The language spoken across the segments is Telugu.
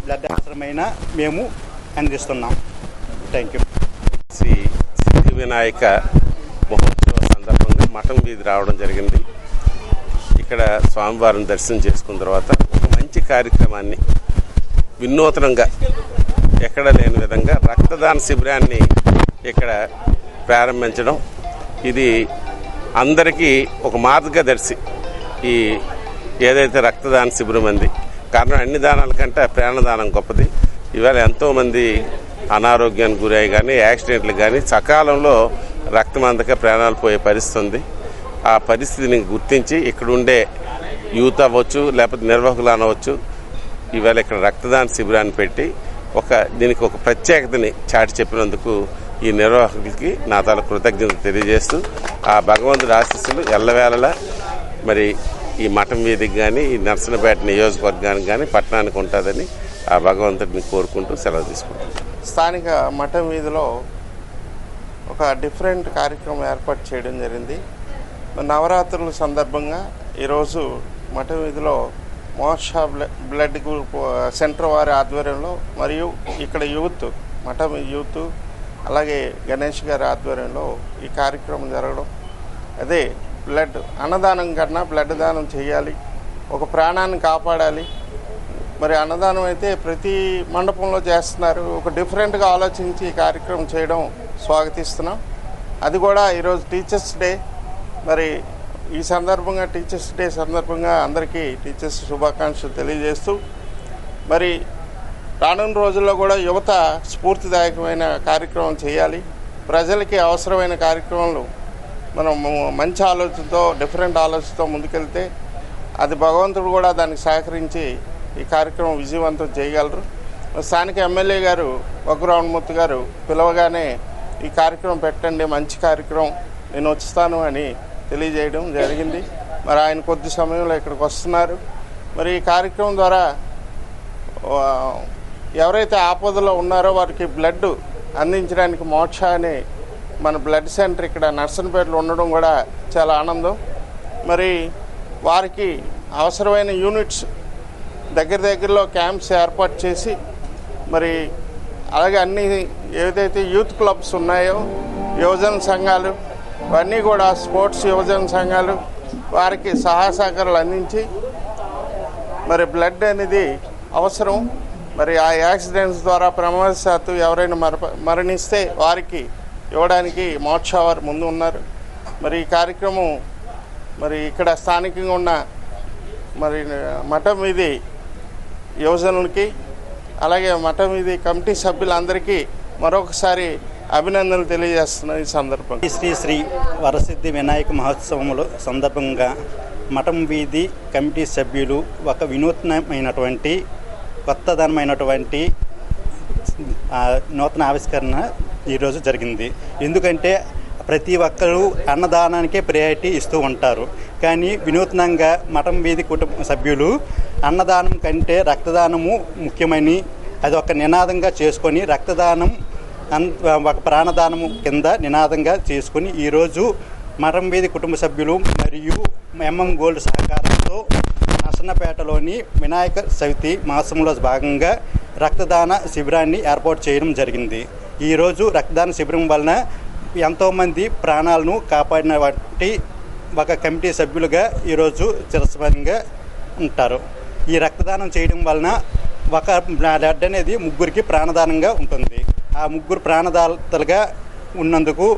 బ్లడ్ అవసరమైన మేము అందిస్తున్నాం. Thank you. శ్రీ సిద్ధి వినాయక మహోత్సవ సందర్భంగా మఠం వీధి రావడం జరిగింది. ఇక్కడ స్వామివారిని దర్శనం చేసుకున్న తర్వాత ఒక మంచి కార్యక్రమాన్ని వినూత్నంగా ఎక్కడ లేని విధంగా రక్తదాన శిబిరాన్ని ఇక్కడ ప్రారంభించడం, ఇది అందరికీ ఒక మార్గదర్శి. ఈ ఏదైతే రక్తదాన శిబిరం అంది, కారణం అన్ని దానాల కంటే ప్రాణదానం గొప్పది. ఇవాళ ఎంతోమంది అనారోగ్యానికి గురై కానీ యాక్సిడెంట్లు కానీ సకాలంలో రక్తం అందక ప్రాణాలు పోయే పరిస్థితి ఉంది. ఆ పరిస్థితిని గుర్తించి ఇక్కడ ఉండే యూత్ అవ్వచ్చు, లేకపోతే నిర్వాహకులు అనవచ్చు, ఇవాళ ఇక్కడ రక్తదాన శిబిరాన్ని పెట్టి దీనికి ఒక ప్రత్యేకతని చాటి చెప్పినందుకు ఈ నిర్వాహకులకి నా తాల కృతజ్ఞతలు తెలియజేస్తూ, ఆ భగవంతుడి ఆశీస్సులు ఎల్లవేళలా మరి ఈ మఠం వీధికి కానీ ఈ నర్సనపేట నియోజకవర్గానికి కానీ పట్టణానికి ఉంటుందని ఆ భగవంతుడిని కోరుకుంటూ సెలవు తీసుకుంటాం. స్థానిక మఠం వీధిలో ఒక డిఫరెంట్ కార్యక్రమం ఏర్పాటు చేయడం జరిగింది. నవరాత్రుల సందర్భంగా ఈరోజు మఠం వీధిలో మోక్ష బ్లడ్ గ్రూప్ సెంటర్ వారి ఆధ్వర్యంలో మరియు ఇక్కడ యూత్ మఠం యూత్ అలాగే గణేష్ గారి ఆధ్వర్యంలో ఈ కార్యక్రమం జరగడం, అదే బ్లడ్ అన్నదానం కన్నా బ్లడ్ దానం చేయాలి, ఒక ప్రాణాన్ని కాపాడాలి. మరి అన్నదానం అయితే ప్రతి మండపంలో చేస్తున్నారు. ఒక డిఫరెంట్గా ఆలోచించి ఈ కార్యక్రమం చేయడం స్వాగతిస్తున్నాం. అది కూడా ఈరోజు టీచర్స్ డే. మరి ఈ సందర్భంగా టీచర్స్ డే సందర్భంగా అందరికీ టీచర్స్ శుభాకాంక్షలు తెలియజేస్తూ, మరి రానున్న రోజుల్లో కూడా యువత స్ఫూర్తిదాయకమైన కార్యక్రమం చేయాలి. ప్రజలకి అవసరమైన కార్యక్రమాలు మనం మంచి ఆలోచనతో డిఫరెంట్ ఆలోచనతో ముందుకెళ్తే అది భగవంతుడు కూడా దానికి సహకరించి ఈ కార్యక్రమం విజయవంతం చేయగలరు. స్థానిక ఎమ్మెల్యే గారు వగ్గురామమూర్తి గారు పిలవగానే ఈ కార్యక్రమం పెట్టండి, మంచి కార్యక్రమం, నేను వస్తాను అని తెలియజేయడం జరిగింది. మరి ఆయన కొద్ది సమయంలో ఇక్కడికి వస్తున్నారు. మరి ఈ కార్యక్రమం ద్వారా ఎవరైతే ఆపదలో ఉన్నారో వారికి బ్లడ్ అందించడానికి మోక్ష అనే మన బ్లడ్ సెంటర్ ఇక్కడ నర్సనపేటలో ఉండడం కూడా చాలా ఆనందం. మరి వారికి అవసరమైన యూనిట్స్ దగ్గరలో క్యాంప్స్ ఏర్పాటు చేసి, మరి అలాగే అన్ని ఏదైతే యూత్ క్లబ్స్ ఉన్నాయో యువజన సంఘాలు ఇవన్నీ కూడా స్పోర్ట్స్ యువజన సంఘాలు వారికి సహాయ సహకారాలు అందించి, మరి బ్లడ్ అనేది అవసరం. మరి ఆ యాక్సిడెంట్స్ ద్వారా ప్రమాదశాత్తు ఎవరైనా మరణిస్తే వారికి ఇవ్వడానికి మోక్ష వారు ముందు ఉన్నారు. మరి ఈ కార్యక్రమం మరి ఇక్కడ స్థానికంగా ఉన్న మరి మఠం వీధి యువజనులకి అలాగే మఠం వీధి కమిటీ సభ్యులందరికీ మరొకసారి అభినందనలు తెలియజేస్తున్నాను. ఈ సందర్భంగా శ్రీ శ్రీ వరసిద్ధి వినాయక మహోత్సవముల సందర్భంగా మఠం వీధి కమిటీ సభ్యులు ఒక వినూత్నమైనటువంటి కొత్తదనమైనటువంటి నూతన ఆవిష్కరణ ఈరోజు జరిగింది. ఎందుకంటే ప్రతి ఒక్కరూ అన్నదానానికే ప్రయారిటీ ఇస్తూ ఉంటారు. కానీ వినూత్నంగా మఠం వీధి కుటుంబ సభ్యులు అన్నదానం కంటే రక్తదానము ముఖ్యమని అది ఒక నినాదంగా చేసుకొని రక్తదానం ఒక ప్రాణదానము కింద నినాదంగా చేసుకుని ఈరోజు మఠం వీధి కుటుంబ సభ్యులు మరియు ఎంఎం గోల్డ్ సహకారంతో నర్సనపేటలోని వినాయక చవితి మాసంలో భాగంగా రక్తదాన శిబిరాన్ని ఏర్పాటు చేయడం జరిగింది. ఈరోజు రక్తదాన శిబిరం వలన ఎంతోమంది ప్రాణాలను కాపాడిన వాటి ఒక కమిటీ సభ్యులుగా ఈరోజు చిరస్మరణంగా ఉంటారు. ఈ రక్తదానం చేయడం వలన ఒక బ్లడ్ అనేది ముగ్గురికి ప్రాణదానంగా ఉంటుంది. ఆ ముగ్గురు ప్రాణదాతలుగా ఉన్నందుకు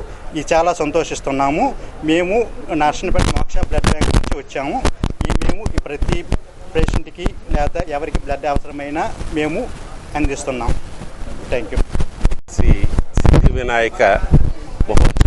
చాలా సంతోషిస్తున్నాము. మేము నర్సనపేట మోక్ష బ్లడ్ బ్యాంక్ నుంచి వచ్చాము. మేము ప్రతి పేషెంట్కి లేదా ఎవరికి బ్లడ్ అవసరమైనా మేము అందిస్తున్నాం. Thank you. Shri Siddhi Vinayaka Mahotsav